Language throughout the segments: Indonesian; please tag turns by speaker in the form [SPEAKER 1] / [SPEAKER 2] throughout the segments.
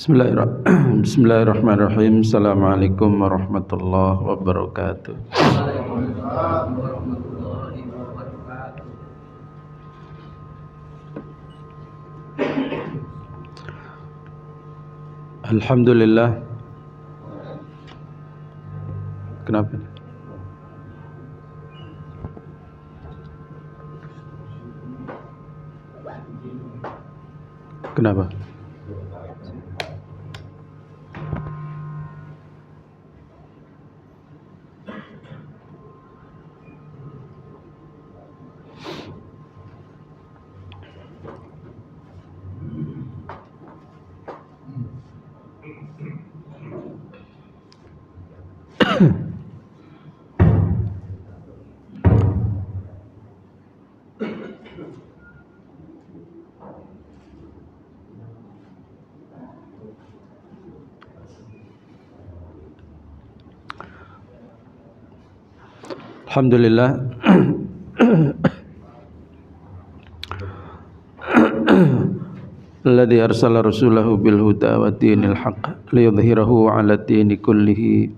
[SPEAKER 1] Bismillahirrahmanirrahim. Assalamualaikum warahmatullahi wabarakatuh. Alhamdulillah. Kenapa? Kenapa? Alhamdulillah. Alladzi arsala rasulahu bil huda wa dinil haqq liyudhhirahu 'ala dini kullihi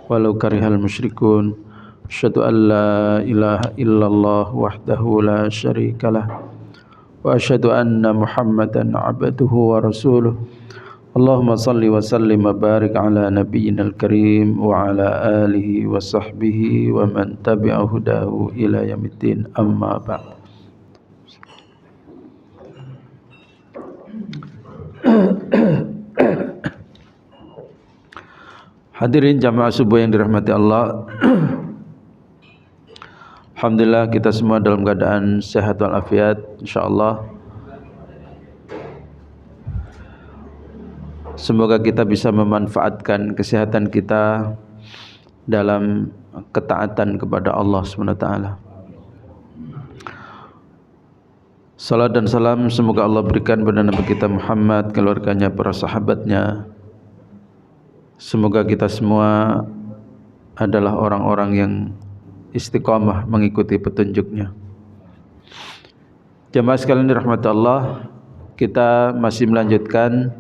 [SPEAKER 1] walau karihal musyrikun. Asyhadu an la ilaha illallah wahdahu la syarikalah wa asyhadu anna Muhammadan 'abduhu wa rasuluh. Allahumma salli wa sallim wa barik ala nabiyyinal karim wa ala alihi wa sahbihi wa man tabi'a hudahu ila yaumiddin, amma ba'd. Hadirin jamaah subuh yang dirahmati Allah. Alhamdulillah kita semua dalam keadaan sehat walafiat insyaallah. Semoga kita bisa memanfaatkan kesehatan kita dalam ketaatan kepada Allah SWT. Salat dan salam semoga Allah berikan kepada Nabi kita Muhammad, keluarganya, para sahabatnya. Semoga kita semua adalah orang-orang yang istiqamah mengikuti petunjuknya. Jamaah sekalian dirahmati Allah, kita masih melanjutkan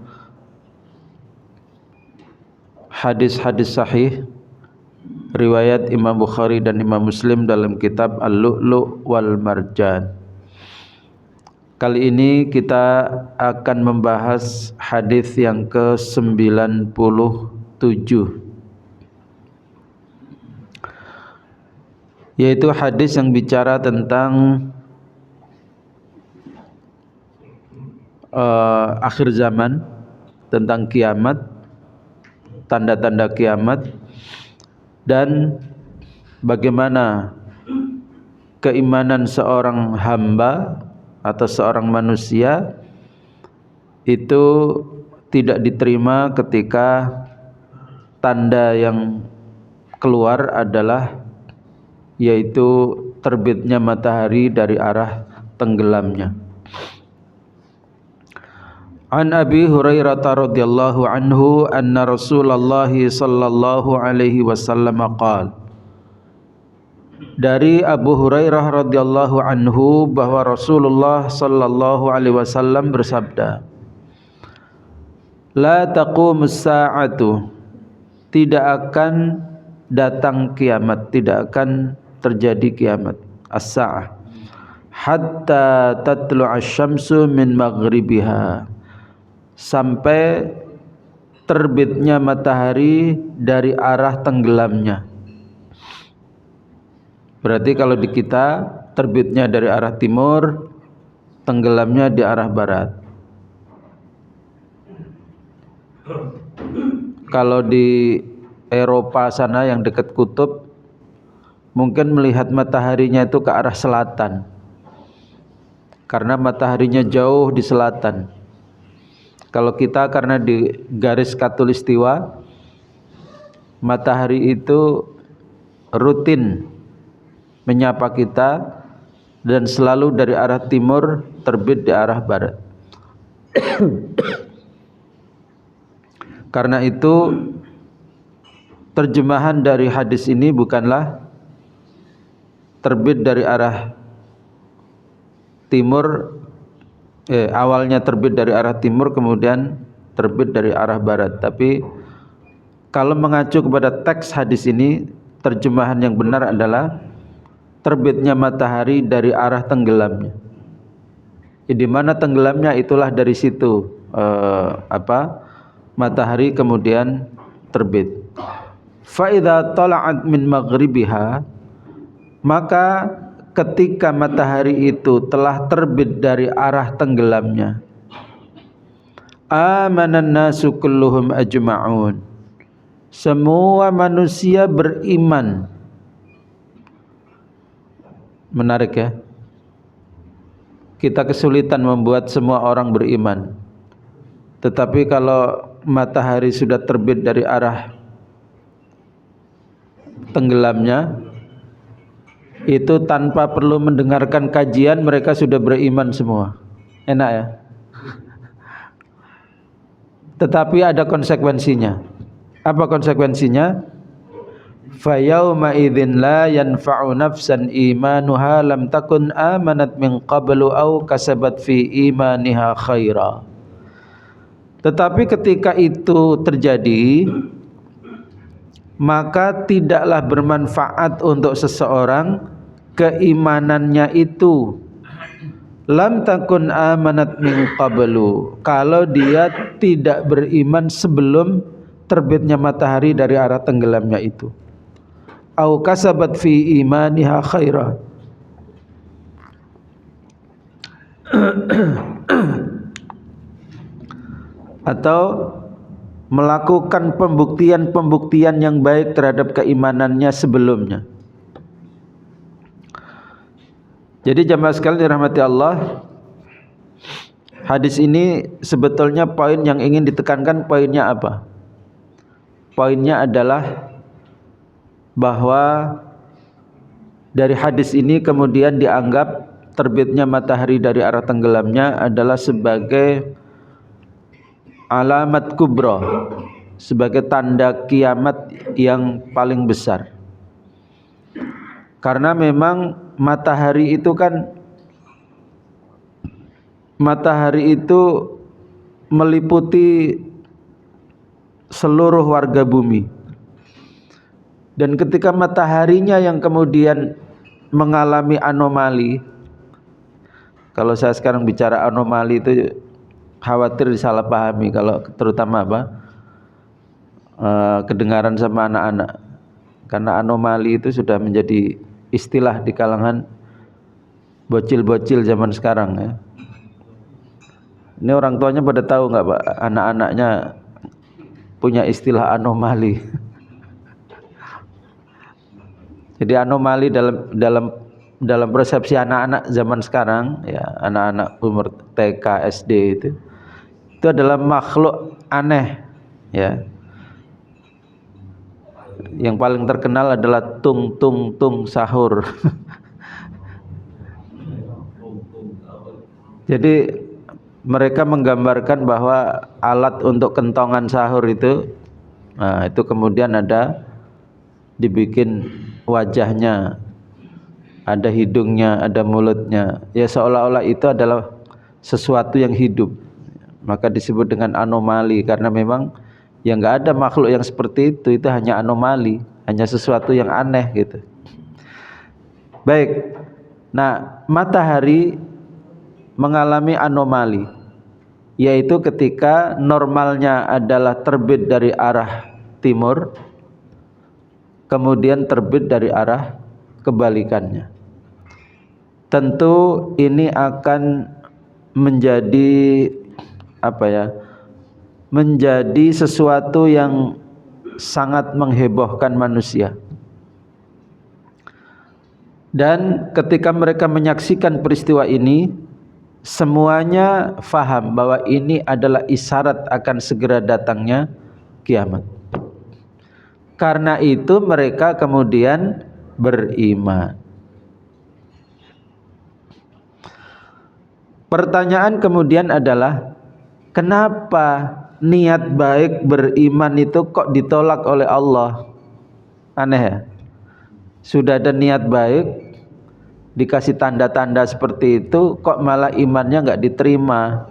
[SPEAKER 1] hadis-hadis sahih riwayat Imam Bukhari dan Imam Muslim dalam kitab Al-Lu'lu' wal Marjan. Kali ini kita akan membahas hadis yang ke-97, yaitu hadis yang bicara tentang akhir zaman, tentang kiamat, tanda-tanda kiamat, dan bagaimana keimanan seorang hamba atau seorang manusia itu tidak diterima ketika tanda yang keluar adalah yaitu terbitnya matahari dari arah tenggelamnya. An Abi Hurairah radhiyallahu anhu anna Rasulullah sallallahu alaihi wasallam qala. Dari Abu Hurairah radhiyallahu anhu bahwa Rasulullah sallallahu alaihi wasallam bersabda, la taqumus sa'atu, tidak akan datang kiamat, tidak akan terjadi kiamat, as-sa'ah, hatta tatlu'asy syamsu min maghribiha, sampai terbitnya matahari dari arah tenggelamnya. Berarti kalau di kita terbitnya dari arah timur, tenggelamnya di arah barat. Kalau di Eropa sana yang dekat kutub, mungkin melihat mataharinya itu ke arah selatan, karena mataharinya jauh di selatan. Kalau kita karena di garis khatulistiwa, matahari itu rutin menyapa kita dan selalu dari arah timur terbit di arah barat. Karena itu terjemahan dari hadis ini bukanlah terbit dari arah timur, awalnya terbit dari arah timur kemudian terbit dari arah barat. Tapi kalau mengacu kepada teks hadis ini, terjemahan yang benar adalah terbitnya matahari dari arah tenggelamnya. Di mana tenggelamnya itulah dari situ matahari kemudian terbit. Fa idza tala'at min maghribiha, maka ketika matahari itu telah terbit dari arah tenggelamnya, amanan nasu kulluhum ajma'un, semua manusia beriman. Menarik ya, kita kesulitan membuat semua orang beriman. Tetapi kalau matahari sudah terbit dari arah tenggelamnya, itu tanpa perlu mendengarkan kajian mereka sudah beriman semua. Enak ya. Tetapi ada konsekuensinya. Apa konsekuensinya? Fa yauma idzin la yanfa'u nafsan imanuha lam takun amanat min qablu aw kasabat fi imaniha khaira. Tetapi ketika itu terjadi, maka tidaklah bermanfaat untuk seseorang keimanannya itu. Lam takun amanat min qablu, kalau dia tidak beriman sebelum terbitnya matahari dari arah tenggelamnya itu. Au kasabat fi imaniha khaira, atau melakukan pembuktian yang baik terhadap keimanannya sebelumnya. Jadi jamaah sekalian dirahmati Allah, hadis ini sebetulnya poin yang ingin ditekankan poinnya apa? Poinnya adalah bahwa dari hadis ini kemudian dianggap terbitnya matahari dari arah tenggelamnya adalah sebagai alamat kubra, sebagai tanda kiamat yang paling besar. Karena memang matahari itu meliputi seluruh warga bumi. Dan ketika mataharinya yang kemudian mengalami anomali, kalau saya sekarang bicara anomali itu khawatir disalahpahami, kalau terutama kedengaran sama anak-anak, karena anomali itu sudah menjadi istilah di kalangan bocil-bocil zaman sekarang ya. Ini orang tuanya pada tahu nggak Pak, anak-anaknya punya istilah anomali. Jadi anomali dalam persepsi anak-anak zaman sekarang ya, anak-anak umur TK, SD itu adalah makhluk aneh ya. Yang paling terkenal adalah tung tung tung sahur. Jadi mereka menggambarkan bahwa alat untuk kentongan sahur itu, nah itu kemudian ada dibikin wajahnya, ada hidungnya, ada mulutnya, ya seolah-olah itu adalah sesuatu yang hidup. Maka disebut dengan anomali, karena memang yang enggak ada makhluk yang seperti itu hanya anomali, hanya sesuatu yang aneh gitu. Baik. Nah, matahari mengalami anomali, yaitu ketika normalnya adalah terbit dari arah timur, kemudian terbit dari arah kebalikannya. Tentu ini akan menjadi menjadi sesuatu yang sangat menghebohkan manusia. Dan ketika mereka menyaksikan peristiwa ini, semuanya faham bahwa ini adalah isyarat akan segera datangnya kiamat. Karena itu mereka kemudian beriman. Pertanyaan kemudian adalah, kenapa niat baik beriman itu kok ditolak oleh Allah? Aneh ya. Sudah ada niat baik, dikasih tanda-tanda seperti itu, kok malah imannya enggak diterima?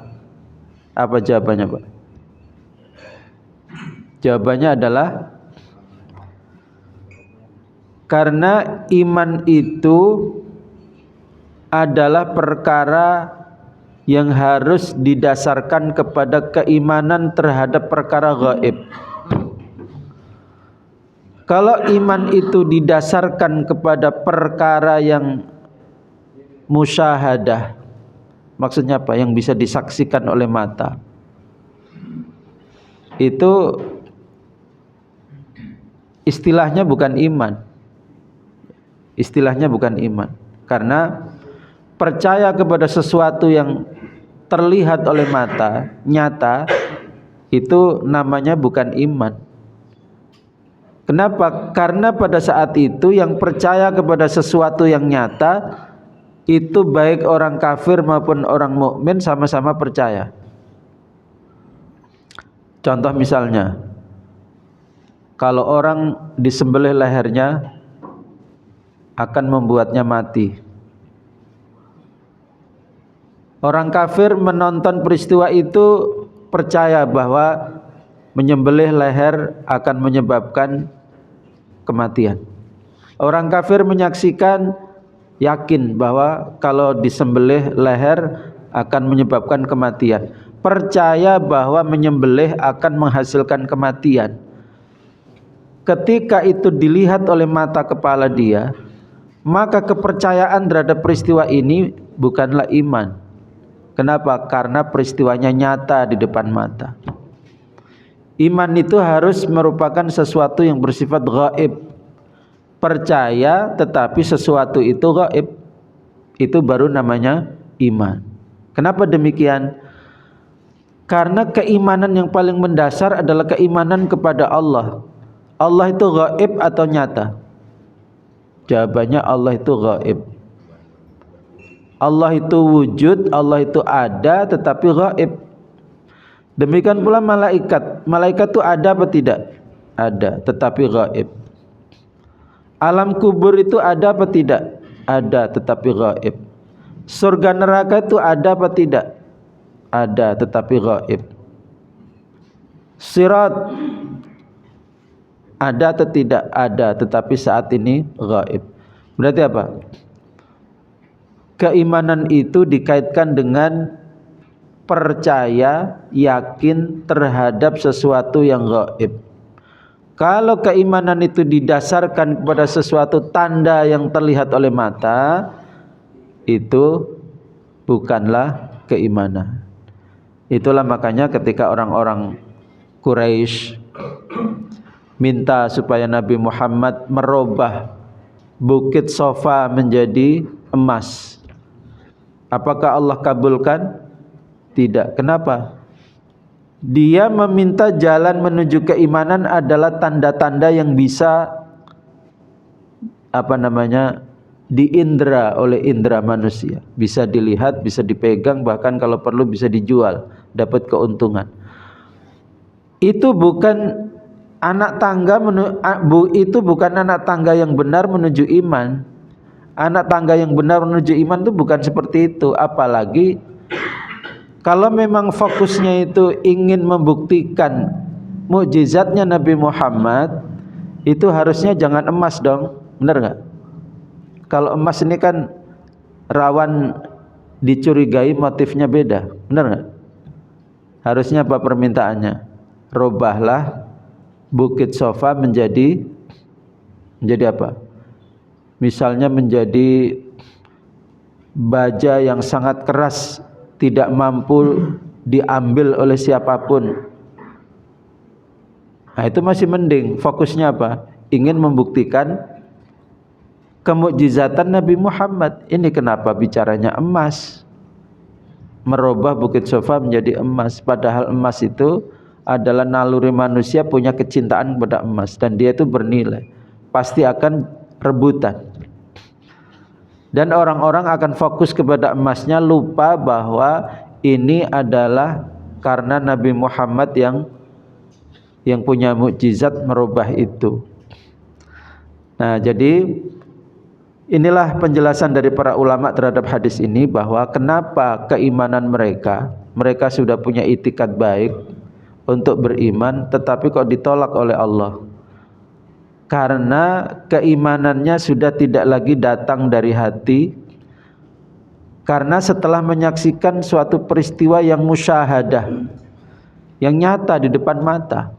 [SPEAKER 1] Apa jawabannya Pak? Jawabannya adalah karena iman itu adalah perkara yang harus didasarkan kepada keimanan terhadap perkara gaib. Kalau iman itu didasarkan kepada perkara yang musyahadah, maksudnya apa? Yang bisa disaksikan oleh mata, itu istilahnya bukan iman. Istilahnya bukan iman. Karena percaya kepada sesuatu yang terlihat oleh mata, nyata, itu namanya bukan iman. Kenapa? Karena pada saat itu yang percaya kepada sesuatu yang nyata, itu baik orang kafir maupun orang mukmin sama-sama percaya. Contoh misalnya, kalau orang disembelih lehernya akan membuatnya mati. Orang kafir menonton peristiwa itu percaya bahwa menyembelih leher akan menyebabkan kematian. Orang kafir menyaksikan, yakin bahwa kalau disembelih leher akan menyebabkan kematian. Percaya bahwa menyembelih akan menghasilkan kematian. Ketika itu dilihat oleh mata kepala dia, maka kepercayaan terhadap peristiwa ini bukanlah iman. Kenapa? Karena peristiwanya nyata di depan mata. Iman itu harus merupakan sesuatu yang bersifat gaib. Percaya tetapi sesuatu itu gaib, itu baru namanya iman. Kenapa demikian? Karena keimanan yang paling mendasar adalah keimanan kepada Allah. Allah itu gaib atau nyata? Jawabannya Allah itu gaib. Allah itu wujud, Allah itu ada tetapi gaib. Demikian pula malaikat. Malaikat itu ada apa tidak? Ada, tetapi gaib. Alam kubur itu ada apa tidak? Ada, tetapi gaib. Surga neraka itu ada apa tidak? Ada, tetapi gaib. Sirat ada atau tidak? Ada, tetapi saat ini gaib. Berarti apa? Keimanan itu dikaitkan dengan percaya, yakin terhadap sesuatu yang gaib. Kalau keimanan itu didasarkan kepada sesuatu tanda yang terlihat oleh mata, itu bukanlah keimanan. Itulah makanya ketika orang-orang Quraisy minta supaya Nabi Muhammad merubah bukit Safa menjadi emas, apakah Allah kabulkan? Tidak. Kenapa? Dia meminta jalan menuju keimanan adalah tanda-tanda yang bisa diindra oleh indera manusia. Bisa dilihat, bisa dipegang, bahkan kalau perlu bisa dijual, dapat keuntungan. Itu bukan anak tangga yang benar menuju iman. Anak tangga yang benar menuju iman itu bukan seperti itu. Apalagi kalau memang fokusnya itu ingin membuktikan mukjizatnya Nabi Muhammad, itu harusnya jangan emas dong, benar nggak? Kalau emas ini kan rawan dicurigai motifnya beda, benar nggak? Harusnya apa permintaannya? Robahlah bukit Safa menjadi apa? Misalnya menjadi baja yang sangat keras, tidak mampu diambil oleh siapapun. Nah, itu masih mending. Fokusnya apa? Ingin membuktikan kemukjizatan Nabi Muhammad. Ini kenapa bicaranya emas? Merubah bukit Safa menjadi emas. Padahal emas itu adalah naluri manusia punya kecintaan kepada emas, dan dia itu bernilai. Pasti akan rebutan. Dan orang-orang akan fokus kepada emasnya, lupa bahwa ini adalah karena Nabi Muhammad yang punya mukjizat merubah itu. Nah, jadi inilah penjelasan dari para ulama terhadap hadis ini, bahwa kenapa keimanan mereka sudah punya itikad baik untuk beriman, tetapi kok ditolak oleh Allah? Karena keimanannya sudah tidak lagi datang dari hati, karena setelah menyaksikan suatu peristiwa yang musyahadah, yang nyata di depan mata.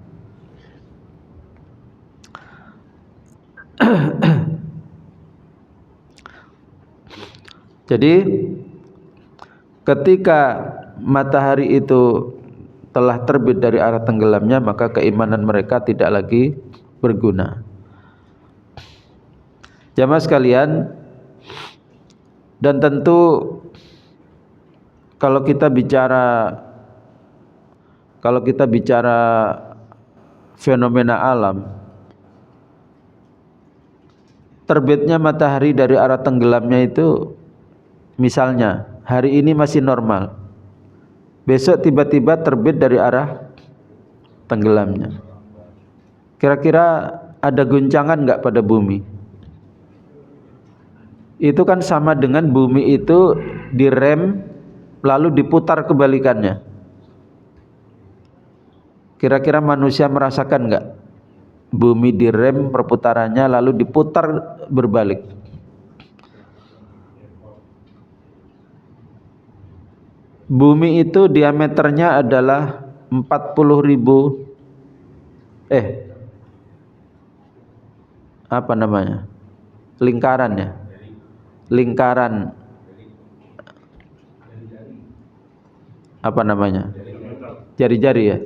[SPEAKER 1] Jadi ketika matahari itu telah terbit dari arah tenggelamnya, maka keimanan mereka tidak lagi berguna. Jamaah sekalian, dan tentu kalau kita bicara fenomena alam, terbitnya matahari dari arah tenggelamnya itu, misalnya hari ini masih normal, besok tiba-tiba terbit dari arah tenggelamnya. Kira-kira ada guncangan enggak pada bumi? Itu kan sama dengan bumi itu direm lalu diputar kebalikannya. Kira-kira manusia merasakan enggak? Bumi direm perputarannya lalu diputar berbalik. Bumi itu diameternya adalah 40.000 apa namanya? Lingkaran ya. Lingkaran apa namanya? Jari-jari ya.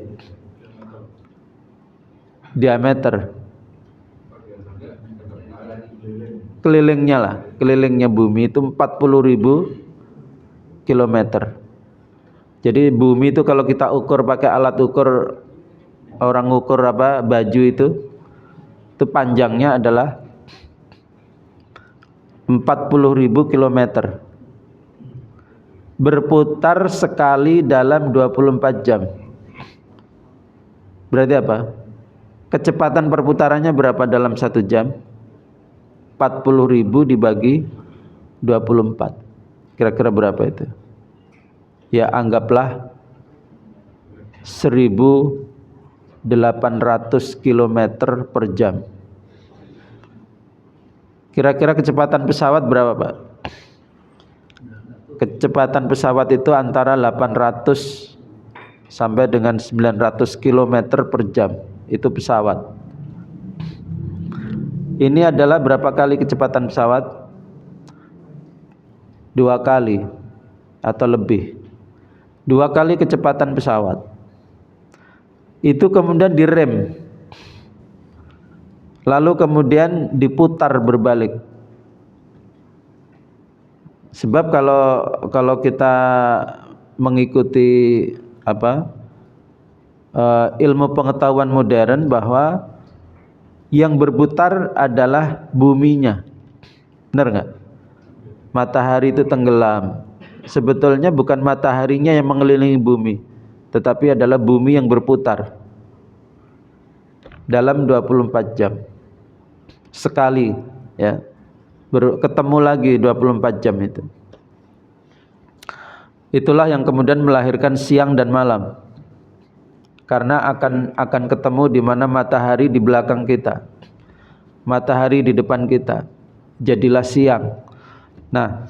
[SPEAKER 1] Diameter. Kelilingnya lah, kelilingnya bumi itu 40.000 kilometer. Jadi bumi itu kalau kita ukur pakai alat ukur, orang ukur apa, baju itu panjangnya adalah 40.000 kilometer. Berputar sekali dalam 24 jam. Berarti apa? Kecepatan perputarannya berapa dalam 1 jam? 40.000 dibagi 24. Kira-kira berapa itu? Ya anggaplah 1.800 km per jam. Kira-kira kecepatan pesawat berapa, Pak? Kecepatan pesawat itu antara 800 sampai dengan 900 km per jam. Itu pesawat. Ini adalah berapa kali kecepatan pesawat? 2 kali atau lebih. 2 kali kecepatan pesawat. Itu kemudian direm, lalu kemudian diputar berbalik. Sebab kalau kita mengikuti ilmu pengetahuan modern, bahwa yang berputar adalah buminya. Benar nggak? Matahari itu tenggelam. Sebetulnya bukan mataharinya yang mengelilingi bumi, tetapi adalah bumi yang berputar dalam 24 jam. Sekali ya, ketemu lagi 24 jam itu. Itulah yang kemudian melahirkan siang dan malam. Karena akan ketemu di mana matahari di belakang kita, matahari di depan kita, jadilah siang. Nah,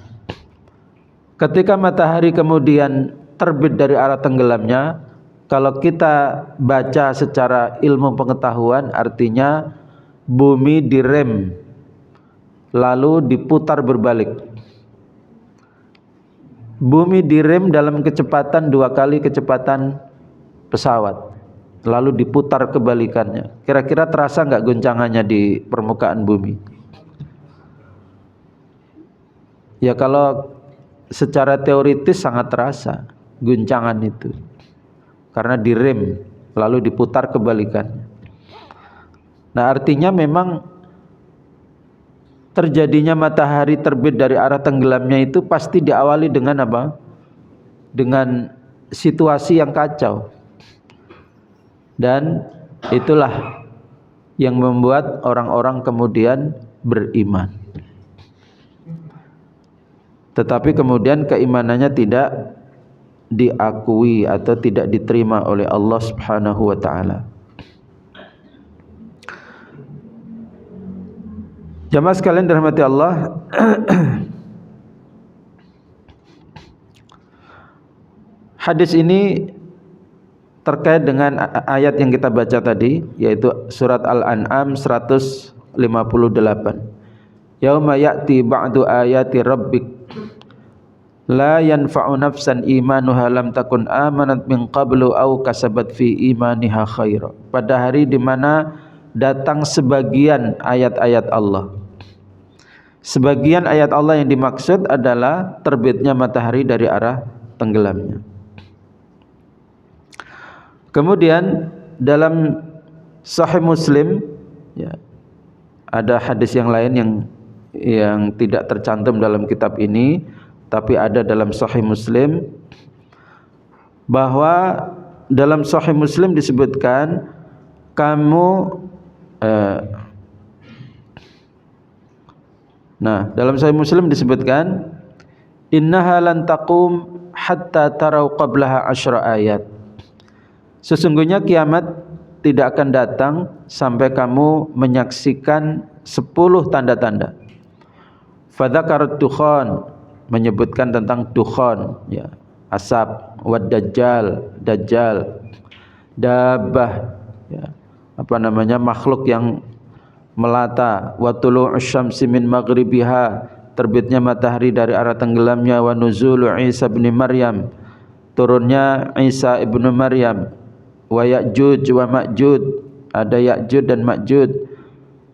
[SPEAKER 1] ketika matahari kemudian terbit dari arah tenggelamnya, kalau kita baca secara ilmu pengetahuan, artinya bumi direm lalu diputar berbalik. Bumi direm dalam kecepatan 2 kali kecepatan pesawat, lalu diputar kebalikannya. Kira-kira terasa nggak goncangannya di permukaan bumi? Ya kalau secara teoritis sangat terasa guncangan itu, karena direm lalu diputar kebalikannya. Nah, artinya memang terjadinya matahari terbit dari arah tenggelamnya itu pasti diawali dengan apa? Dengan situasi yang kacau. Dan itulah yang membuat orang-orang kemudian beriman. Tetapi kemudian keimanannya tidak diakui atau tidak diterima oleh Allah Subhanahu wa taala. Jamaah sekalian dirahmati Allah, hadis ini terkait dengan ayat yang kita baca tadi, yaitu surat Al-An'am 158. Yauma ya'ti ba'du ayati rabbik la yanfa'u nafsan imanuha lam takun amanat min qablu aw kasabat fi imaniha khaira. Pada hari di mana datang sebagian ayat-ayat Allah. Sebagian ayat Allah yang dimaksud adalah terbitnya matahari dari arah tenggelamnya. Kemudian dalam Sahih Muslim, ya, ada hadis yang lain yang tidak tercantum dalam kitab ini, tapi ada dalam Sahih Muslim, bahwa dalam Sahih Muslim disebutkan dalam Sahih Muslim disebutkan innaha lan taqum hatta tarau qablaha asyra ayat. Sesungguhnya kiamat tidak akan datang sampai kamu menyaksikan 10 tanda-tanda. Fadzakarat dukhan, menyebutkan tentang dukhan, ya, asap, wad dajjal, dabbah, ya, makhluk yang melata, wa tulu'us syamsi min maghribiha, terbitnya matahari dari arah tenggelamnya, wa nuzulu Isa bin Maryam, turunnya Isa ibnu Maryam, wa Ya'juj wa Ma'juj, ada Ya'juj dan Ma'juj.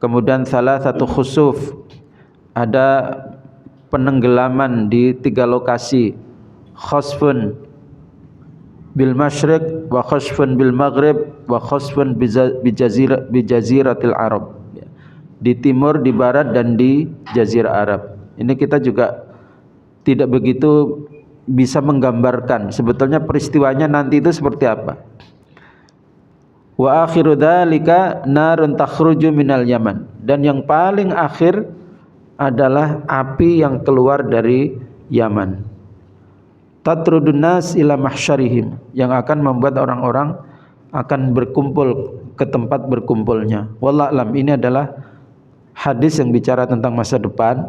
[SPEAKER 1] Kemudian salah satu khusuf, ada penenggelaman di 3 lokasi, khasfun bil masyriq wa khasfun bil maghrib wa khasfun bi jaziratil Arab, di timur, di barat, dan di jazirah Arab. Ini kita juga tidak begitu bisa menggambarkan sebetulnya peristiwanya nanti itu seperti apa. Wa akhiru dzalika narun takhruju minal Yaman, dan yang paling akhir adalah api yang keluar dari Yaman. Tatrudun nas ila mahsyarihim, yang akan membuat orang-orang akan berkumpul ke tempat berkumpulnya. Wallahu a'lam, ini adalah hadis yang bicara tentang masa depan,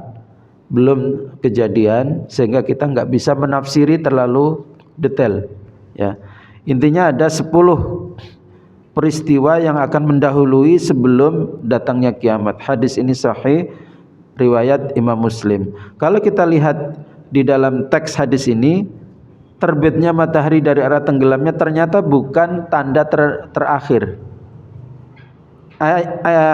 [SPEAKER 1] belum kejadian, sehingga kita nggak bisa menafsiri terlalu detail, ya. Intinya ada 10 peristiwa yang akan mendahului sebelum datangnya kiamat. Hadis ini sahih, riwayat Imam Muslim. Kalau kita lihat di dalam teks hadis ini, terbitnya matahari dari arah tenggelamnya ternyata bukan tanda terakhir.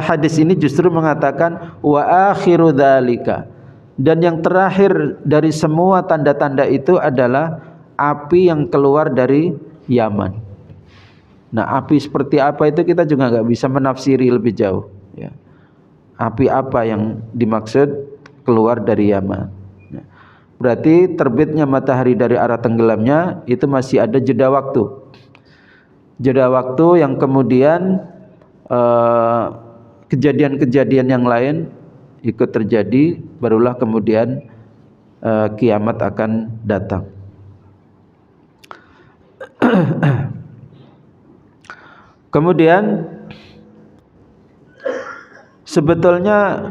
[SPEAKER 1] Hadis ini justru mengatakan wa akhiru dzalika, dan yang terakhir dari semua tanda-tanda itu adalah api yang keluar dari Yaman. Nah, api seperti apa itu kita juga nggak bisa menafsiri lebih jauh, ya. Api apa yang dimaksud keluar dari Yaman? Ya. Berarti terbitnya matahari dari arah tenggelamnya itu masih ada jeda waktu. Jeda waktu yang kemudian kejadian-kejadian yang lain ikut terjadi, barulah kemudian kiamat akan datang. Kemudian sebetulnya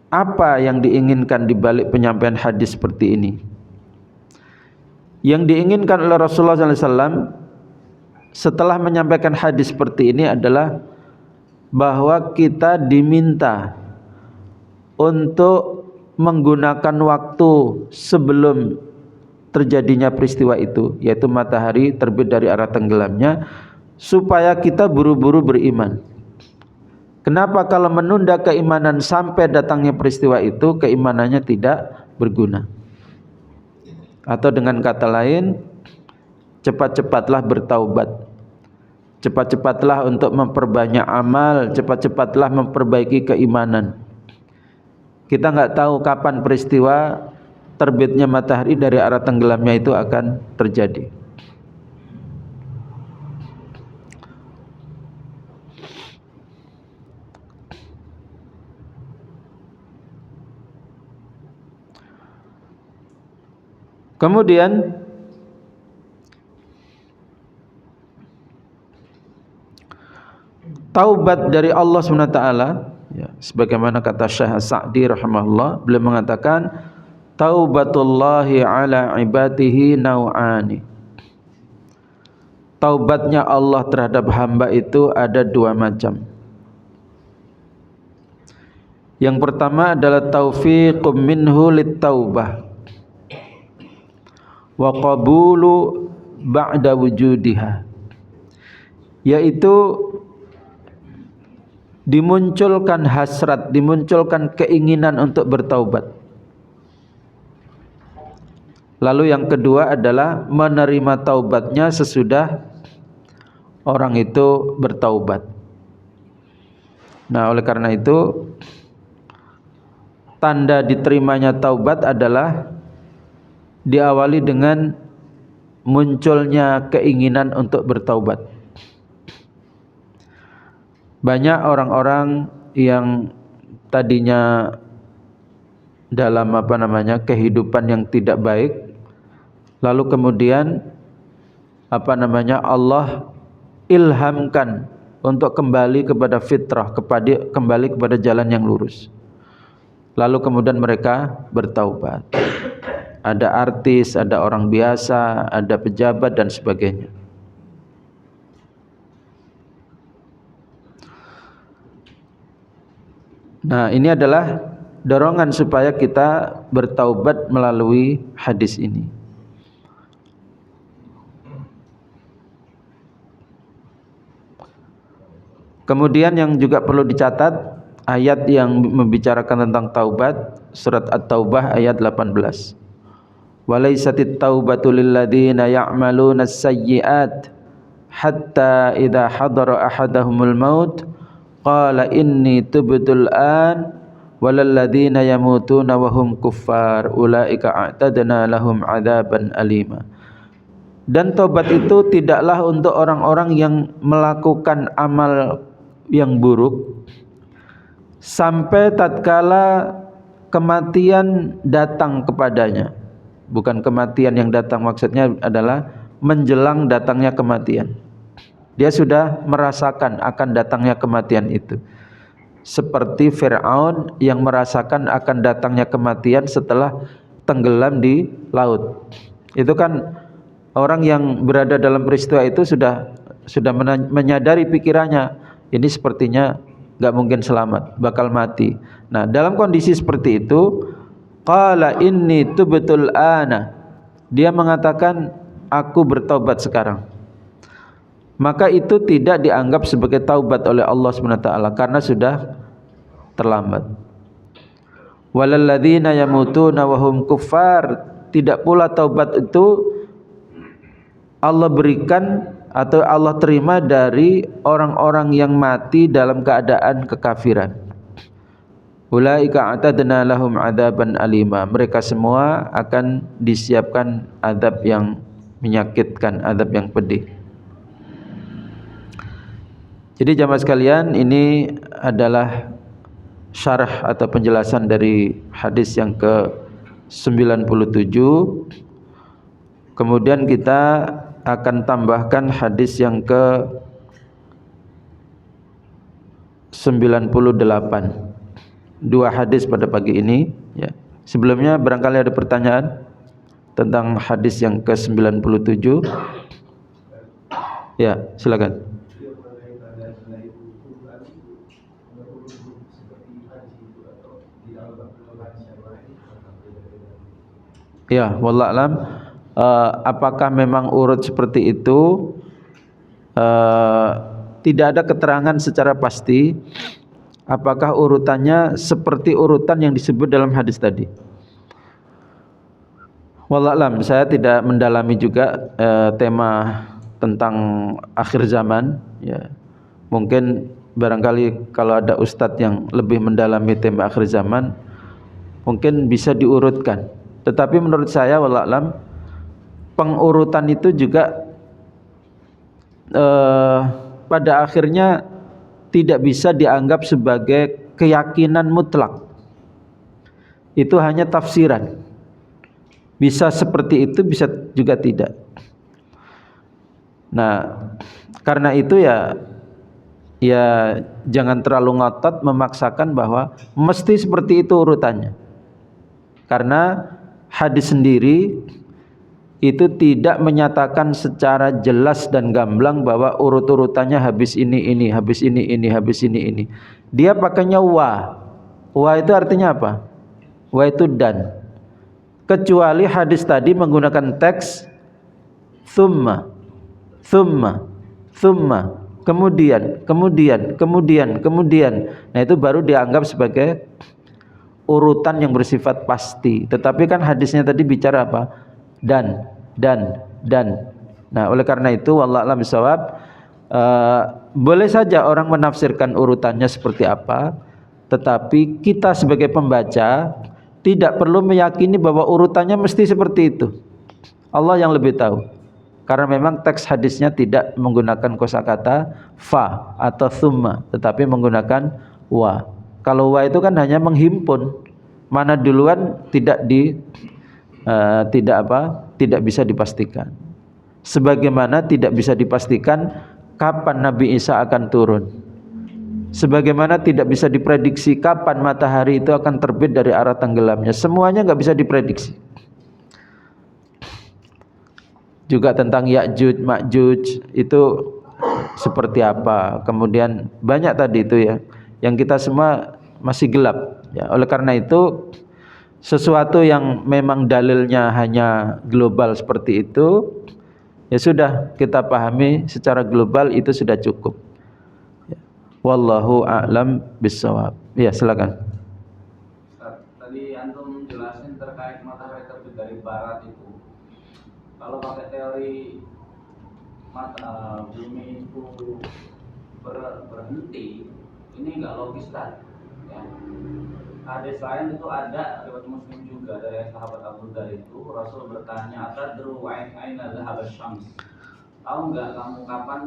[SPEAKER 1] apa yang diinginkan di balik penyampaian hadis seperti ini? Yang diinginkan oleh Rasulullah SAW setelah menyampaikan hadis seperti ini adalah bahwa kita diminta untuk menggunakan waktu sebelum terjadinya peristiwa itu, yaitu matahari terbit dari arah tenggelamnya, supaya kita buru-buru beriman. Kenapa kalau menunda keimanan sampai datangnya peristiwa itu, keimanannya tidak berguna? Atau dengan kata lain, cepat-cepatlah bertaubat, cepat-cepatlah untuk memperbanyak amal, cepat-cepatlah memperbaiki keimanan. Kita nggak tahu kapan peristiwa terbitnya matahari dari arah tenggelamnya itu akan terjadi. Kemudian taubat dari Allah SWT, ya, sebagaimana kata Syekh Sa'di rahimahullah, beliau mengatakan taubatullahi ala ibadihi nau'ani. Taubatnya Allah terhadap hamba itu ada dua macam. Yang pertama adalah taufiqum minhu lit-taubah wa qabulu ba'da wujudiha, yaitu dimunculkan hasrat, dimunculkan keinginan untuk bertaubat. Lalu yang kedua adalah menerima taubatnya sesudah orang itu bertaubat. Nah, oleh karena itu tanda diterimanya taubat adalah diawali dengan munculnya keinginan untuk bertaubat. Banyak orang-orang yang tadinya dalam kehidupan yang tidak baik, lalu kemudian Allah ilhamkan untuk kembali kepada fitrah, kembali kepada jalan yang lurus. Lalu kemudian mereka bertaubat. Ada artis, ada orang biasa, ada pejabat dan sebagainya. Nah, ini adalah dorongan supaya kita bertaubat melalui hadis ini. Kemudian yang juga perlu dicatat, ayat yang membicarakan tentang taubat, surat At-Taubah ayat 18. Walaisatit taubatu lilladzina ya'maluna as-sayyi'at hatta idza hadara ahadahumul maut qala inni tubtul an walalladzina yamutuna wa hum kuffar ulaika a'tadna lahum adzaban alima. Dan taubat itu tidaklah untuk orang-orang yang melakukan amal yang buruk sampai tatkala kematian datang kepadanya. Bukan kematian yang datang, maksudnya adalah menjelang datangnya kematian. Dia sudah merasakan akan datangnya kematian itu. Seperti Fir'aun yang merasakan akan datangnya kematian setelah tenggelam di laut. Itu kan orang yang berada dalam peristiwa itu sudah menyadari pikirannya, ini sepertinya gak mungkin selamat, bakal mati. Nah, dalam kondisi seperti itu, qala inni tubtul ana, dia mengatakan aku bertobat sekarang. Maka itu tidak dianggap sebagai taubat oleh Allah SWT karena sudah terlambat. Walalladzina yamutuna wa hum kuffar, tidak pula taubat itu Allah berikan atau Allah terima dari orang-orang yang mati dalam keadaan kekafiran. Ulaika a'tadna lahum adzaban alima, mereka semua akan disiapkan azab yang menyakitkan, azab yang pedih. Jadi jamaah sekalian, ini adalah syarah atau penjelasan dari hadis yang ke-97. Kemudian kita akan tambahkan hadis yang ke-98. Dua hadis pada pagi ini, ya. Sebelumnya barangkali ada pertanyaan tentang hadis yang ke-97. Ya, silakan. Ya, wallahu alam. Apakah memang urut seperti itu? Tidak ada keterangan secara pasti apakah urutannya seperti urutan yang disebut dalam hadis tadi. Wallahu alam, saya tidak mendalami juga tema tentang akhir zaman, ya. Mungkin barangkali kalau ada ustadz yang lebih mendalami tema akhir zaman, mungkin bisa diurutkan. Tetapi menurut saya wallahu alam, pengurutan itu juga pada akhirnya tidak bisa dianggap sebagai keyakinan mutlak. Itu hanya tafsiran. Bisa seperti itu, bisa juga tidak. Nah, karena itu ya ya jangan terlalu ngotot memaksakan bahwa mesti seperti itu urutannya. Karena hadis sendiri itu tidak menyatakan secara jelas dan gamblang bahwa urut-urutannya habis ini, habis ini, habis ini. Dia pakainya wa. Wa itu artinya apa? Wa itu dan. Kecuali hadis tadi menggunakan teks thumma, kemudian. Nah itu baru dianggap sebagai urutan yang bersifat pasti. Tetapi kan hadisnya tadi bicara apa? Dan. Nah oleh karena itu wallahu a'lam bishawab, boleh saja orang menafsirkan urutannya seperti apa, tetapi kita sebagai pembaca tidak perlu meyakini bahwa urutannya mesti seperti itu. Allah yang lebih tahu. Karena memang teks hadisnya tidak menggunakan kosakata fa atau thumma, tetapi menggunakan wa. Kalau wa itu kan hanya menghimpun, mana duluan tidak bisa dipastikan. Sebagaimana tidak bisa dipastikan kapan Nabi Isa akan turun. Sebagaimana tidak bisa diprediksi kapan matahari itu akan terbit dari arah tenggelamnya. Semuanya nggak bisa diprediksi. Juga tentang Ya'juj, Ma'juj itu seperti apa. Kemudian banyak tadi itu ya, yang kita semua masih gelap. Ya, oleh karena itu sesuatu yang memang dalilnya hanya global seperti itu, ya sudah kita pahami secara global itu sudah cukup. Ya. Wallahu a'lam bishawab. Ya silakan.
[SPEAKER 2] Tadi antum jelasin terkait matahari terbit dari barat itu. Kalau pakai teori bumi itu berhenti, ini nggak logis kan? Ya. Hadis lain itu ada riwayat Muslim juga dari sahabat Abu Dzar itu, Rasul bertanya, "Atadru aina dhahaba syams?" Tahu nggak kamu kapan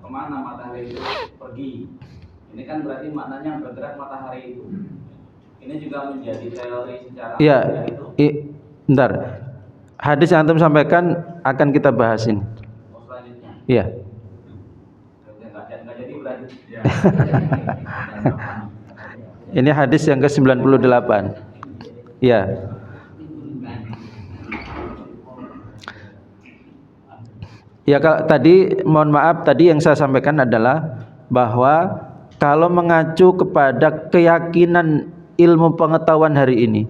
[SPEAKER 2] kemana matahari itu pergi? Ini kan berarti maknanya bergerak matahari itu. Ini juga menjadi teori secara
[SPEAKER 1] itu. Bentar. Hadis yang antum sampaikan akan kita bahas ini.
[SPEAKER 2] Selanjutnya.
[SPEAKER 1] Iya.
[SPEAKER 2] Nggak jadi berarti.
[SPEAKER 1] Ini hadis yang ke-98. Iya. Ya kalau tadi mohon maaf tadi yang saya sampaikan adalah bahwa kalau mengacu kepada keyakinan ilmu pengetahuan hari ini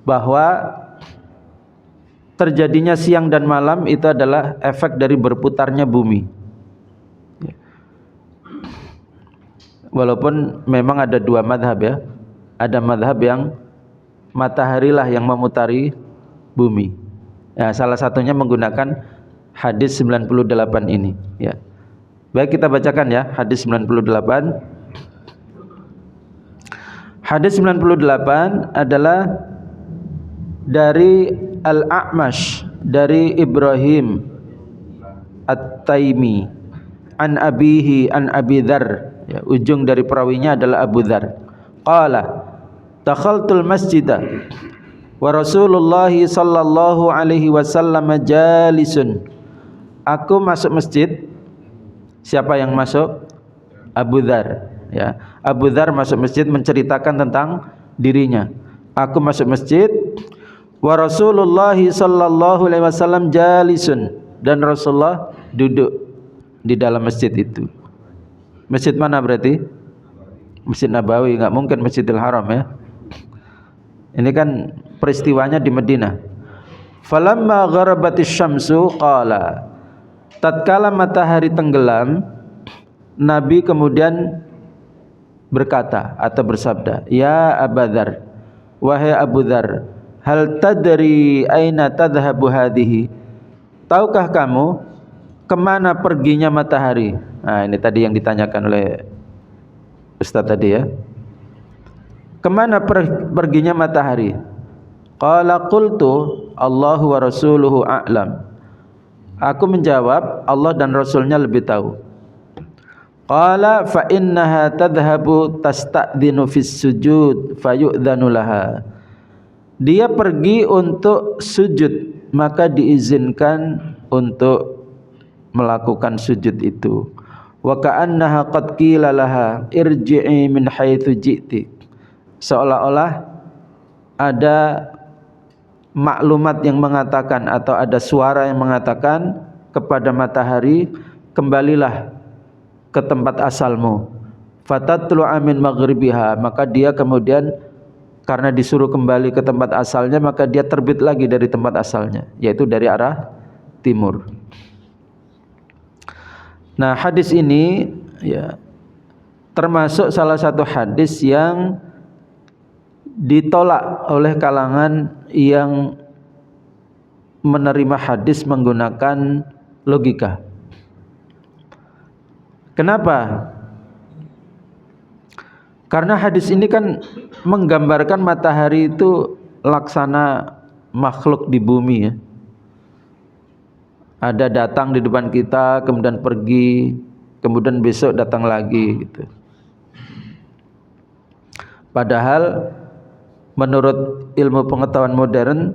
[SPEAKER 1] bahwa terjadinya siang dan malam itu adalah efek dari berputarnya bumi. Walaupun memang ada dua madhab ya, ada madhab yang matahari lah yang memutari bumi. Ya, salah satunya menggunakan hadis 98 ini. Ya. Baik kita bacakan ya hadis 98. Hadis 98 adalah dari Al-A'mash, dari Ibrahim At-Taimi, an abihi an Abi Dzar. Ya, ujung dari perawinya adalah Abu Dzar. Qala dakhaltul masjidah wa Rasulullah sallallahu alaihi wasallam jalisun. Aku masuk masjid. Siapa yang masuk? Abu Dzar. Ya, Abu Dzar masuk masjid menceritakan tentang dirinya. Aku masuk masjid wa Rasulullah sallallahu alaihi wasallam jalisun, dan Rasulullah duduk di dalam masjid itu. Masjid mana berarti? Masjid Nabawi, enggak mungkin Masjidil Haram ya. Ini kan peristiwanya di Madinah. Falamma gharabatis syamsu qala, tatkala matahari tenggelam, Nabi kemudian berkata atau bersabda, "Ya Abu Dzar, wahai Abu Dzar, hal tadri aina tadhhabu hadhihi?" Tahukah kamu kemana perginya matahari? Nah, ini tadi yang ditanyakan oleh Ustaz tadi ya. Kemana perginya matahari? Qala qultu Allahu wa rasuluhu a'lam. Aku menjawab, Allah dan Rasulnya lebih tahu. Qala fa innaha tadhhabu tasta'dhinu fis sujud fayu'dhanu laha. Dia pergi untuk sujud, maka diizinkan untuk melakukan sujud itu. Wa ka'annaha qad qila laha irji'i min haitsu ji'ti. Seolah-olah ada maklumat yang mengatakan atau ada suara yang mengatakan kepada matahari, kembalilah ke tempat asalmu. Fatatlu'a min maghribiha, maka dia kemudian karena disuruh kembali ke tempat asalnya, maka dia terbit lagi dari tempat asalnya, yaitu dari arah timur. Nah, hadis ini ya termasuk salah satu hadis yang ditolak oleh kalangan yang menerima hadis menggunakan logika. Kenapa? Karena hadis ini kan menggambarkan matahari itu laksana makhluk di bumi ya. Ada datang di depan kita, kemudian pergi, kemudian besok datang lagi gitu. Padahal menurut ilmu pengetahuan modern,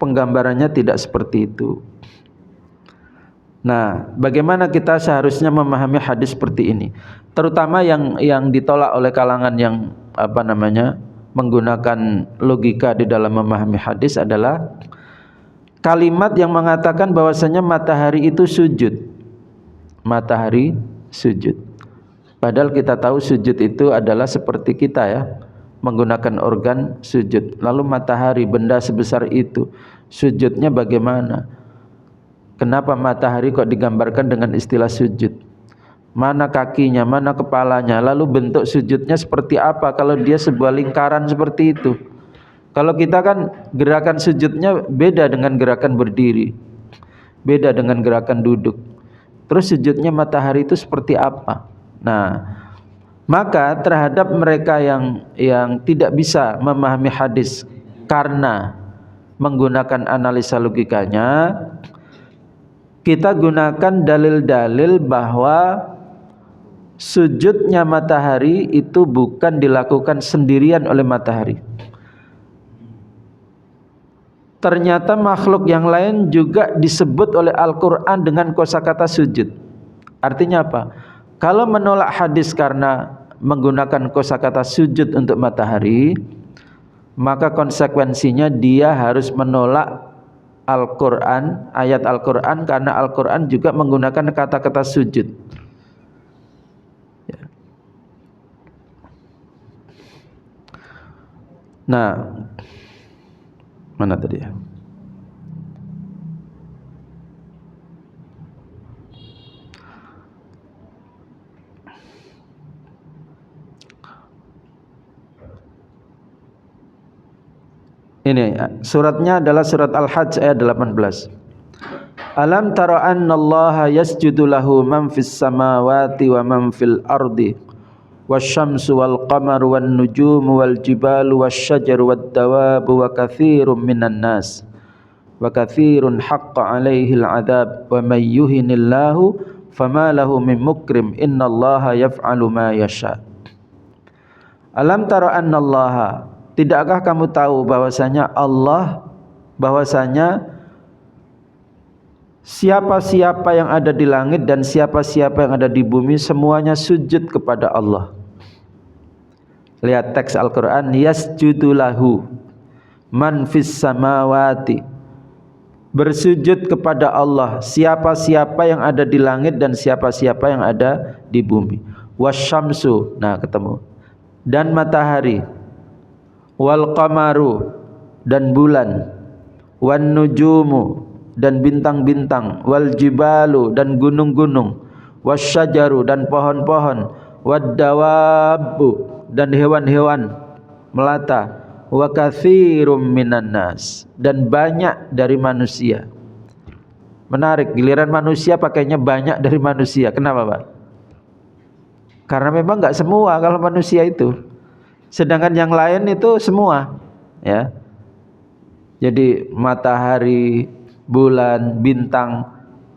[SPEAKER 1] penggambarannya tidak seperti itu. Nah, bagaimana kita seharusnya memahami hadis seperti ini? Terutama yang ditolak oleh kalangan yang menggunakan logika di dalam memahami hadis adalah kalimat yang mengatakan bahwasanya matahari itu sujud. Matahari sujud. Padahal kita tahu sujud itu adalah seperti kita ya, menggunakan organ sujud. Lalu matahari, benda sebesar itu, sujudnya bagaimana? Kenapa matahari kok digambarkan dengan istilah sujud? Mana kakinya, mana kepalanya? Lalu bentuk sujudnya seperti apa kalau dia sebuah lingkaran seperti itu? Kalau kita kan gerakan sujudnya beda dengan gerakan berdiri, beda dengan gerakan duduk. Terus sujudnya matahari itu seperti apa? Nah, maka terhadap mereka yang tidak bisa memahami hadis karena menggunakan analisa logikanya, kita gunakan dalil-dalil bahwa sujudnya matahari itu bukan dilakukan sendirian oleh matahari. Ternyata makhluk yang lain juga disebut oleh Al-Quran dengan kosakata sujud. Artinya apa? Kalau menolak hadis karena menggunakan kosakata sujud untuk matahari, maka konsekuensinya dia harus menolak Al-Quran, ayat Al-Quran, karena Al-Quran juga menggunakan kata-kata sujud. Nah, mana tadi ya? Ini suratnya adalah surat Al-Hajj ayat 18. Alam tara annallaha yasjudu lahu man fis samawati wa man fil ardi wasyamsu wal qamaru wan nujumu wal jibalu wasyajaru wad dawabu wa katsirum minan nas wa katsirun haqqa 'alaihil 'adzab wa may yuhinillahu fama lahu min mukrim innallaha yaf'alu ma yasha. Alam tara annallaha, tidakkah kamu tahu bahwasanya Allah, bahwasanya siapa-siapa yang ada di langit dan siapa-siapa yang ada di bumi semuanya sujud kepada Allah. Lihat teks Al-Quran, yasjudu lahu man fis samawati, bersujud kepada Allah siapa-siapa yang ada di langit dan siapa-siapa yang ada di bumi. Wasyamsu, nah ketemu, dan matahari, wal qamaru, dan bulan, wan nujumu, dan bintang-bintang, wal jibalu, dan gunung-gunung, wasyajaru, dan pohon-pohon, wad dawabu, dan hewan-hewan melata, wa katsirum minan nas, dan banyak dari manusia. Menarik, giliran manusia pakainya banyak dari manusia. Kenapa, Pak? Karena memang enggak semua kalau manusia itu. Sedangkan yang lain itu semua, ya. Jadi matahari, bulan, bintang,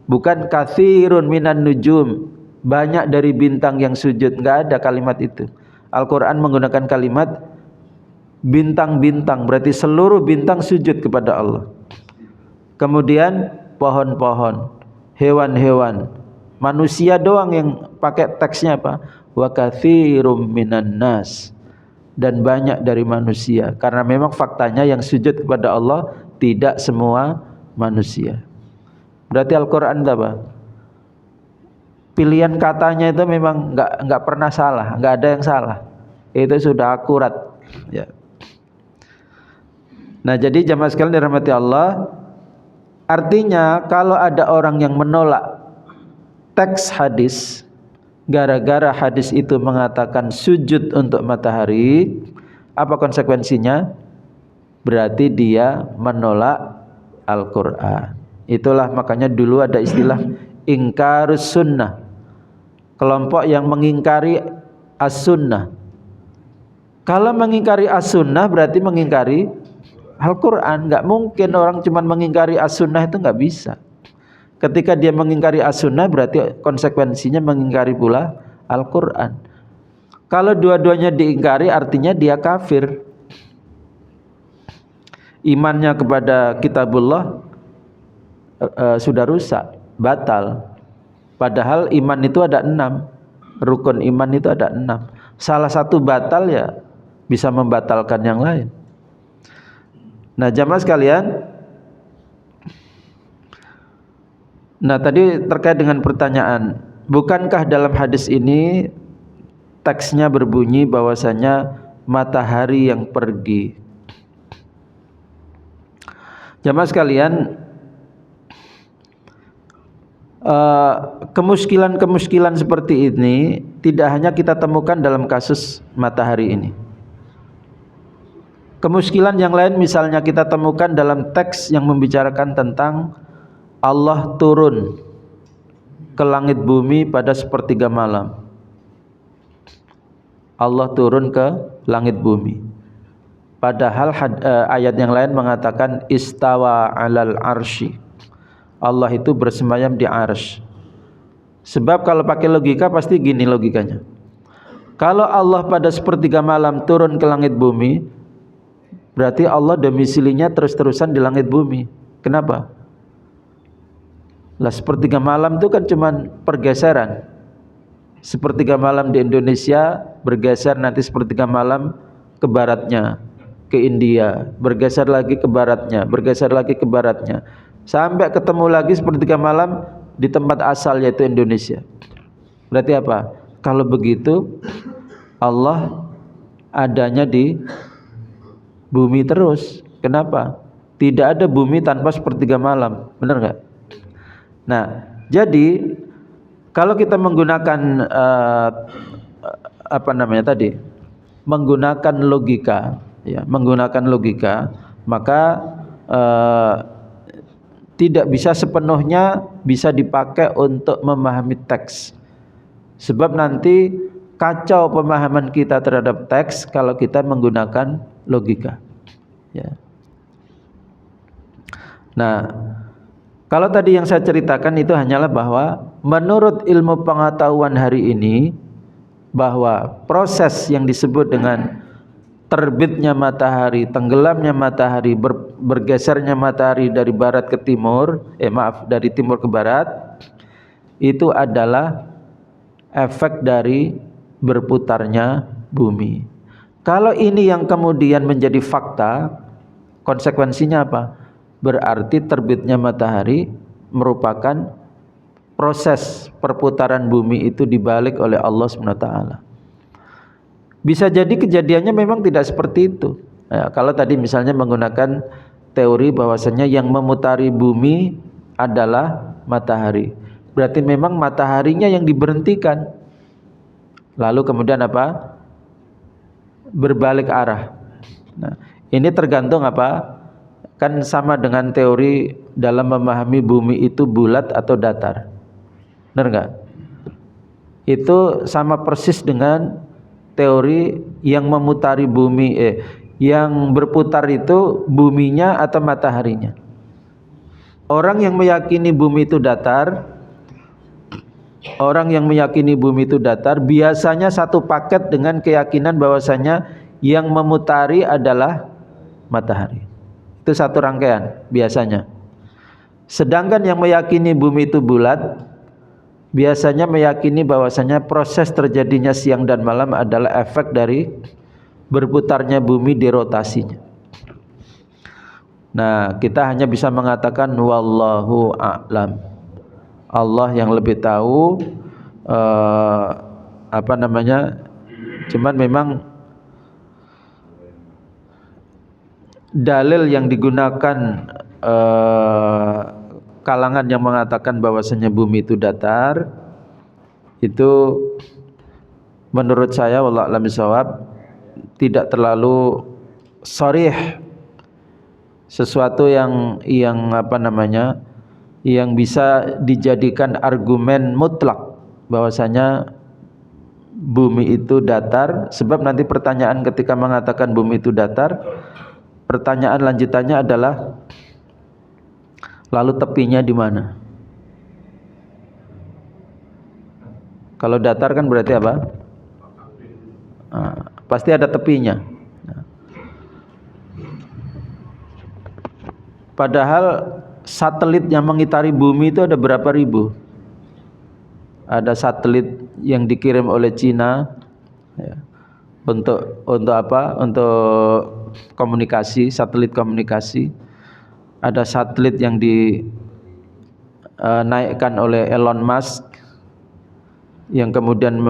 [SPEAKER 1] bukan katsirun minan nujum, banyak dari bintang yang sujud, enggak ada kalimat itu. Al-Quran menggunakan kalimat bintang-bintang, berarti seluruh bintang sujud kepada Allah. Kemudian pohon-pohon, hewan-hewan. Manusia doang yang pakai teksnya apa? Wa katsirum minan nas, dan banyak dari manusia. Karena memang faktanya yang sujud kepada Allah tidak semua manusia. Berarti Al-Qur'an itu apa? Pilihan katanya itu memang enggak pernah salah, enggak ada yang salah. Itu sudah akurat, ya. Nah, jadi jamaah sekalian dirahmati Allah, artinya kalau ada orang yang menolak teks hadis gara-gara hadis itu mengatakan sujud untuk matahari, apa konsekuensinya? Berarti dia menolak Al-Qur'an. Itulah makanya dulu ada istilah ingkarus sunnah, kelompok yang mengingkari as-sunnah. Kalau mengingkari as-sunnah berarti mengingkari Al-Quran. Nggak mungkin orang cuma mengingkari as-sunnah, itu nggak bisa. Ketika dia mengingkari as-sunnah berarti konsekuensinya mengingkari pula Al-Quran. Kalau dua-duanya diingkari artinya dia kafir. Imannya kepada kitabullah sudah rusak, batal. Padahal iman itu ada 6, rukun iman itu ada 6. Salah satu batal ya bisa membatalkan yang lain. Nah, jamaah sekalian, nah tadi terkait dengan pertanyaan, bukankah dalam hadis ini teksnya berbunyi bahwasanya matahari yang pergi? Jamaah sekalian, kemuskilan-kemuskilan seperti ini tidak hanya kita temukan dalam kasus matahari ini. Kemuskilan yang lain misalnya kita temukan dalam teks yang membicarakan tentang Allah turun ke langit bumi pada sepertiga malam. Allah turun ke langit bumi. Padahal ayat yang lain mengatakan istawa alal arsy. Allah itu bersemayam di arsy. Sebab kalau pakai logika pasti gini logikanya. Kalau Allah pada sepertiga malam turun ke langit bumi, berarti Allah domisilinya terus-terusan di langit bumi. Kenapa? Lah sepertiga malam itu kan cuman pergeseran. Sepertiga malam di Indonesia bergeser nanti sepertiga malam ke baratnya, ke India, bergeser lagi ke baratnya, bergeser lagi ke baratnya, sampai ketemu lagi sepertiga malam di tempat asal yaitu Indonesia. Berarti apa? Kalau begitu Allah adanya di bumi terus. Kenapa? Tidak ada bumi tanpa sepertiga malam. Benar nggak? Nah, jadi kalau kita menggunakan menggunakan logika, ya, menggunakan logika, maka tidak bisa sepenuhnya bisa dipakai untuk memahami teks. Sebab nanti kacau pemahaman kita terhadap teks kalau kita menggunakan logika, ya. Nah, kalau tadi yang saya ceritakan itu hanyalah bahwa menurut ilmu pengetahuan hari ini, bahwa proses yang disebut dengan terbitnya matahari, tenggelamnya matahari, bergesernya matahari dari barat ke timur, dari timur ke barat, itu adalah efek dari berputarnya bumi. Kalau ini yang kemudian menjadi fakta, konsekuensinya apa? Berarti terbitnya matahari merupakan proses perputaran bumi itu dibalik oleh Allah SWT. Bisa jadi kejadiannya memang tidak seperti itu. Ya, kalau tadi misalnya menggunakan teori bahwasanya yang memutari bumi adalah matahari, berarti memang mataharinya yang diberhentikan. Lalu kemudian apa? Berbalik arah. Nah, ini tergantung apa? Kan sama dengan teori dalam memahami bumi itu bulat atau datar. Benar enggak? Itu sama persis dengan teori yang memutari bumi, yang berputar itu buminya atau mataharinya. Orang yang meyakini bumi itu datar, biasanya satu paket dengan keyakinan bahwasanya yang memutari adalah matahari. Itu satu rangkaian biasanya. Sedangkan yang meyakini bumi itu bulat biasanya meyakini bahwasanya proses terjadinya siang dan malam adalah efek dari berputarnya bumi di rotasinya. Nah, kita hanya bisa mengatakan wallahu a'lam. Allah yang lebih tahu apa namanya? Cuman memang dalil yang digunakan kalangan yang mengatakan bahwasanya bumi itu datar itu menurut saya wallahu a'lam bishawab tidak terlalu sharih, sesuatu yang apa namanya yang bisa dijadikan argumen mutlak bahwasanya bumi itu datar. Sebab nanti pertanyaan ketika mengatakan bumi itu datar, pertanyaan lanjutannya adalah lalu tepinya di mana? Kalau datar kan berarti apa? Pasti ada tepinya. Padahal satelit yang mengitari bumi itu ada berapa ribu? Ada satelit yang dikirim oleh Cina ya, untuk apa? Untuk komunikasi, satelit komunikasi. Ada satelit yang dinaikkan oleh Elon Musk yang kemudian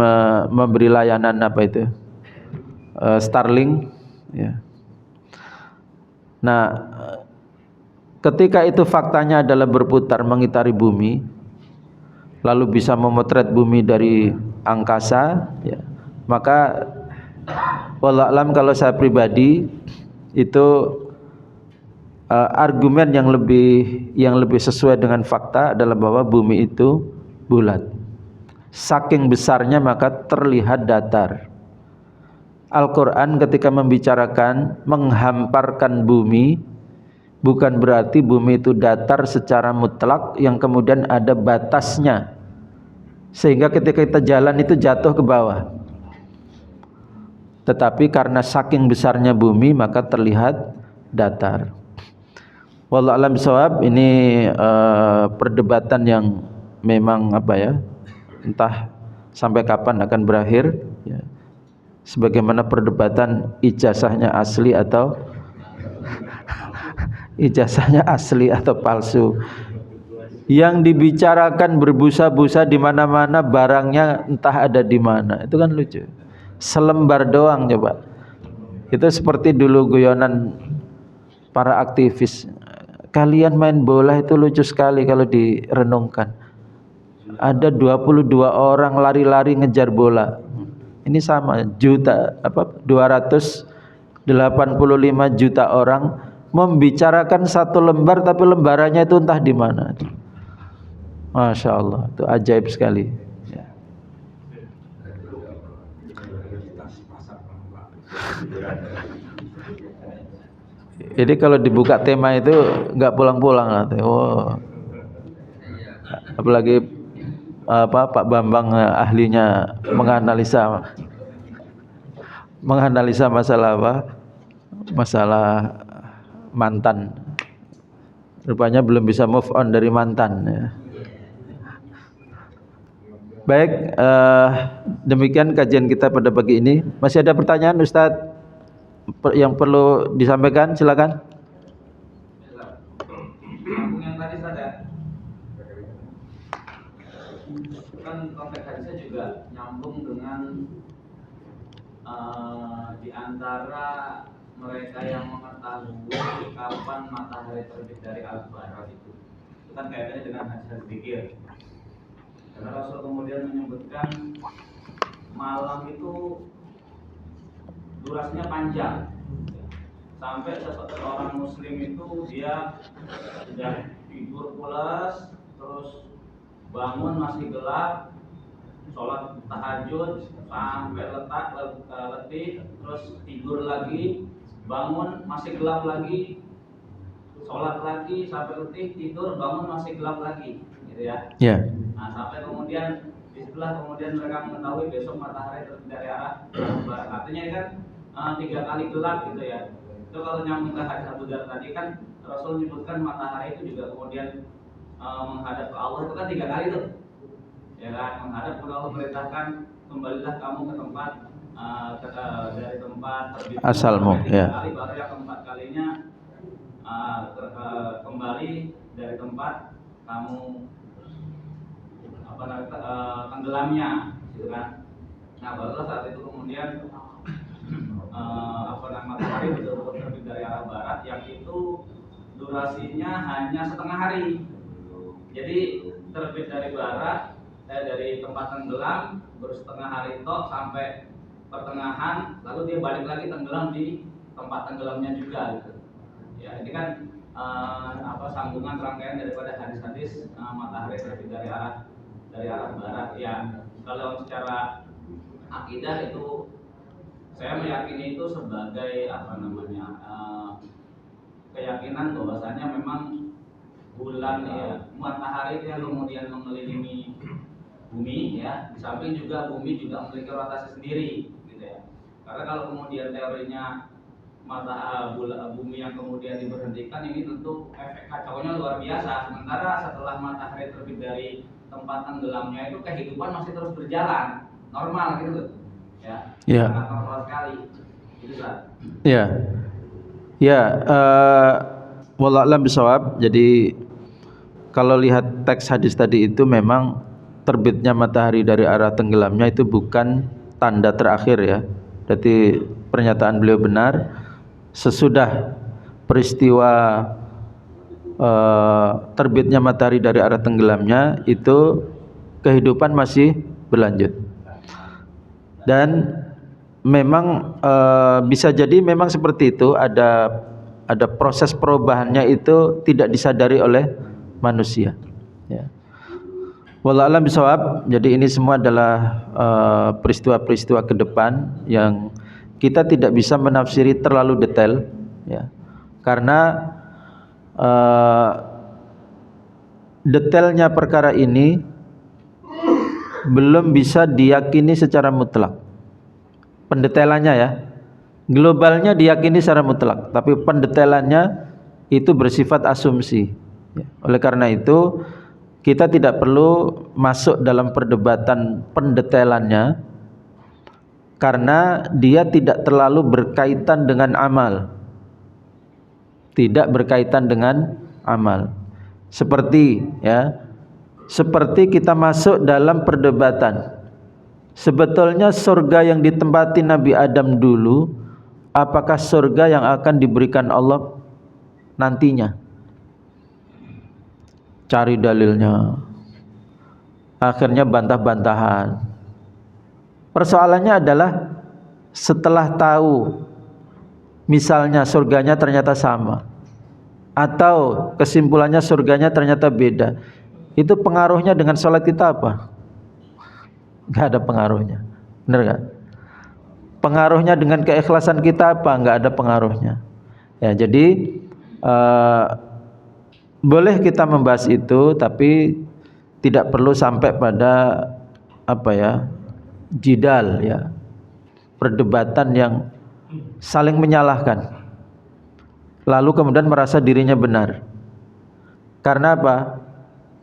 [SPEAKER 1] memberi layanan apa itu? Starlink ya. Nah, ketika itu faktanya adalah berputar mengitari bumi, lalu bisa memotret bumi dari angkasa ya, maka wallahu alam kalau saya pribadi itu argumen yang lebih sesuai dengan fakta adalah bahwa bumi itu bulat. Saking besarnya maka terlihat datar. Al-Quran ketika membicarakan menghamparkan bumi, bukan berarti bumi itu datar secara mutlak yang kemudian ada batasnya, sehingga ketika kita jalan itu jatuh ke bawah. Tetapi karena saking besarnya bumi maka terlihat datar. Wallahu a'lam bishawab. Ini perdebatan yang memang apa ya, entah sampai kapan akan berakhir ya. Sebagaimana perdebatan ijazahnya asli atau ijazahnya asli atau palsu. Yang dibicarakan berbusa-busa di mana-mana, barangnya entah ada di mana. Itu kan lucu. Selembar doang coba. Itu seperti dulu guyonan para aktivis. Kalian main bola itu lucu sekali kalau direnungkan. Ada 22 orang lari-lari ngejar bola. Ini sama 285 juta orang membicarakan satu lembar, tapi lembarannya itu entah di mana. Masya Allah, itu ajaib sekali ya. Jadi kalau dibuka tema itu nggak pulang-pulang. Oh, apalagi Pak Bambang ahlinya menganalisa masalah masalah mantan. Rupanya belum bisa move on dari mantan ya. Baik, demikian kajian kita pada pagi ini. Masih ada pertanyaan Ustadz yang perlu disampaikan? Silakan.
[SPEAKER 2] Yang tadi saja kan konteks hadisnya juga nyambung dengan di antara mereka yang mengetahui kapan matahari terbit dari al-barat itu kan kaitannya dengan hadis zikir. Karena Rasul kemudian menyebutkan malam itu durasinya panjang, sampai seseorang muslim itu dia sudah tidur pulas, terus bangun masih gelap, sholat tahajud sampai letih, terus tidur lagi, bangun masih gelap lagi, sholat lagi sampai letih, tidur, bangun masih gelap lagi, gitu ya.
[SPEAKER 1] Yeah.
[SPEAKER 2] Nah, sampai kemudian di sebelah kemudian mereka mengetahui besok matahari terbit dari arah barat. Artinya ini kan 3 kali gelap gitu ya. Itu kalau nyambung ke hadis Abu Dzar tadi kan Rasul menyebutkan matahari itu juga kemudian menghadap ke Allah itu kan 3 kali tuh, ya kan? Menghadap kepada Allah, perintahkan kembalilah kamu ke tempat dari tempat terbit
[SPEAKER 1] asalmu,
[SPEAKER 2] tiga
[SPEAKER 1] ya.
[SPEAKER 2] kali, baru yang keempat kalinya kembali dari tempat kamu tenggelamnya, gitu kan? Nah, barulah saat itu kemudian matahari betul-betul terbit dari arah barat, yang itu durasinya hanya setengah hari. Jadi terbit dari barat, dari tempat tenggelam baru setengah hari tok sampai pertengahan, lalu dia balik lagi tenggelam di tempat tenggelamnya juga, gitu. Ya, ini kan sambungan rangkaian daripada hadis-hadis matahari terbit dari arah barat. Ya, kalau secara akidah itu saya meyakini itu sebagai keyakinan bahwasanya memang bulan, ya, matahari itu yang kemudian mengelilingi bumi, ya, di samping juga bumi juga memiliki rotasi sendiri, gitu ya. Karena kalau kemudian teorinya bumi yang kemudian diberhentikan, ini tentu efek kacaunya luar biasa. Sementara setelah matahari terbit dari tempat tenggelamnya itu kehidupan masih terus berjalan normal, gitu, ya. Sangat normal sekali, gitu, Ustaz.
[SPEAKER 1] Ya, ya, wallahu a'lam bishawab. Jadi kalau lihat teks hadis tadi itu memang terbitnya matahari dari arah tenggelamnya itu bukan tanda terakhir, ya. Jadi pernyataan beliau benar. Sesudah peristiwa terbitnya matahari dari arah tenggelamnya itu kehidupan masih berlanjut. Dan memang bisa jadi memang seperti itu, ada proses perubahannya itu tidak disadari oleh manusia, ya. Wallahu a'lam bishawab. Jadi ini semua adalah peristiwa-peristiwa ke depan yang kita tidak bisa menafsiri terlalu detail, ya. Karena detailnya perkara ini belum bisa diyakini secara mutlak. Pendetailannya, ya, globalnya diyakini secara mutlak, tapi pendetailannya itu bersifat asumsi, ya. Oleh karena itu kita tidak perlu masuk dalam perdebatan pendetailannya, karena dia tidak terlalu berkaitan dengan amal, tidak berkaitan dengan amal. Seperti kita masuk dalam perdebatan, sebetulnya surga yang ditempati Nabi Adam dulu, apakah surga yang akan diberikan Allah nantinya? Cari dalilnya, akhirnya bantah-bantahan. Persoalannya adalah setelah tahu misalnya surganya ternyata sama, atau kesimpulannya surganya ternyata beda, itu pengaruhnya dengan sholat kita apa? Gak ada pengaruhnya, benar gak? Pengaruhnya dengan keikhlasan kita apa? Gak ada pengaruhnya, ya. Jadi boleh kita membahas itu, tapi tidak perlu sampai pada jidal, ya, perdebatan yang saling menyalahkan, lalu kemudian merasa dirinya benar. Karena apa?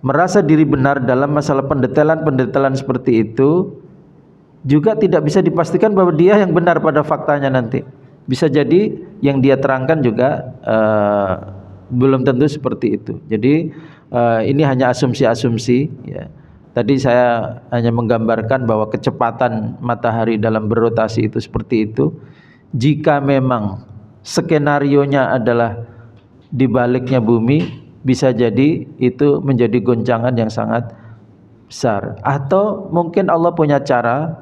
[SPEAKER 1] Merasa diri benar dalam masalah pendetailan seperti itu juga tidak bisa dipastikan bahwa dia yang benar pada faktanya nanti. Bisa jadi yang dia terangkan juga belum tentu seperti itu. Jadi ini hanya asumsi-asumsi, ya. Tadi saya hanya menggambarkan bahwa kecepatan matahari dalam berotasi itu seperti itu. Jika memang skenarionya adalah dibaliknya bumi, bisa jadi itu menjadi goncangan yang sangat besar. Atau mungkin Allah punya cara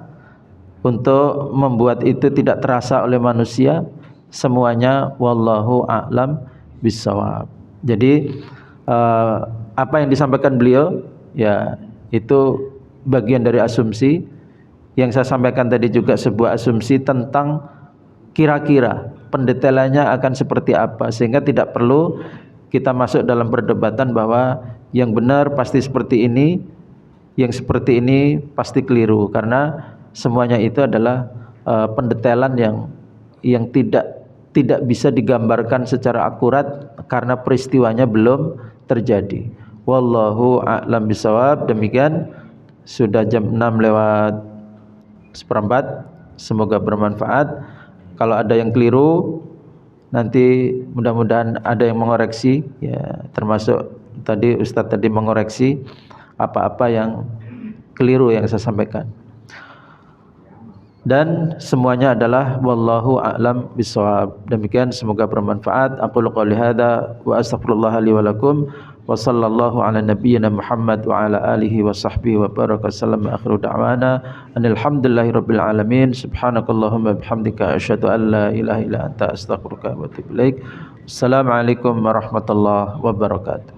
[SPEAKER 1] untuk membuat itu tidak terasa oleh manusia. Semuanya wallahu a'lam bishawab. Jadi apa yang disampaikan beliau, ya, itu bagian dari asumsi. Yang saya sampaikan tadi juga sebuah asumsi tentang kira-kira pendetailannya akan seperti apa, sehingga tidak perlu kita masuk dalam perdebatan bahwa yang benar pasti seperti ini, yang seperti ini pasti keliru, karena semuanya itu adalah pendetailan yang tidak bisa digambarkan secara akurat karena peristiwanya belum terjadi. Wallahu a'lam bisawab. Demikian sudah jam 6 lewat seperempat. Semoga bermanfaat. Kalau ada yang keliru nanti mudah-mudahan ada yang mengoreksi ya, termasuk tadi Ustadz tadi mengoreksi apa-apa yang keliru yang saya sampaikan. Dan semuanya adalah wallahu a'lam bishawab. Demikian semoga bermanfaat. Aqulu qouli hadza wa astaghfirullah li wa lakum wa sallallahu ala nabiyyina Muhammad wa ala alihi wa sahbihi wa baraka sallam. Akhiru da'wana alhamdulillahi rabbil alamin. Subhanakallahumma bihamdika asyhadu an la ilaha illa anta astaghfiruka wa atubu ilaik. Assalamualaikum warahmatullahi wabarakatuh.